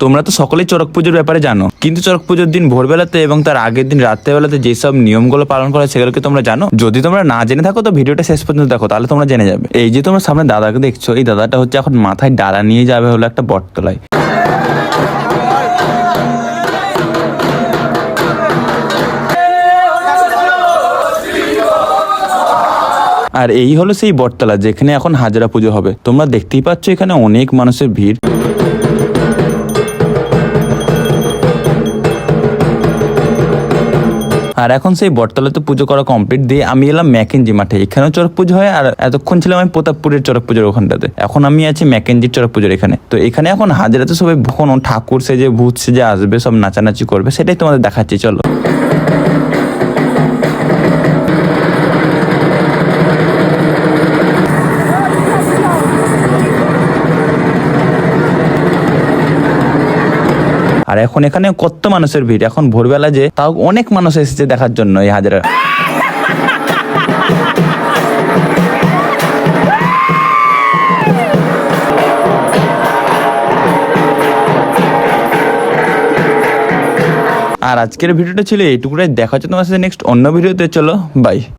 তোমরা তো সকলেই চড়ক পুজোর ব্যাপারে জানো, কিন্তু চড়ক পুজোর দিন ভোরবেলাতে এবং তার আগের দিন রাত্রেবেলাতে যেসব নিয়মগুলো পালন করা সেগুলোকে তোমরা জানো? যদি তোমরা না জেনে থাকো তো ভিডিওটা শেষ পর্যন্ত দেখো, তাহলে তোমরা জেনে যাবে। এই যে তোমরা সামনে দাদাকে দেখছো, এই দাদাটা হচ্ছে এখন মাথায় ডালা নিয়ে যাবে হলো একটা বটতলায়। আর এই হলো সেই বটতলা যেখানে এখন হাজরা পুজো হবে। তোমরা দেখতেই পাচ্ছ এখানে অনেক মানুষের ভিড়। আর এখন সেই বটতলাতে পুজো করা কমপ্লিট দিয়ে আমি এলাম ম্যাকেঞ্জি মাঠে। এখানেও চড়ক পুজো হয়, আর এতক্ষণ ছিলাম আমি প্রতাপপুরের চড়ক পুজোর ওখানটাতে। এখন আমি আছি ম্যাকেঞ্জির চড়ক পুজোর এখানে। তো এখানে এখন হাজরাতে সবাই কোনো ঠাকুর সেজে ভূত সেজে আসবে, সব নাচানাচি করবে, সেটাই তোমাদের দেখাচ্ছি, চলো। আর এখন এখানে কত মানুষের ভিড়, এখন ভোরবেলা যে তাও অনেক মানুষ এসেছে দেখার জন্য এই হাজরা। আর আজকের ভিডিওটা ছিল এইটুকুটাই। দেখা হচ্ছে তোমার সাথে নেক্সট অন্য ভিডিওতে, চলো বাই।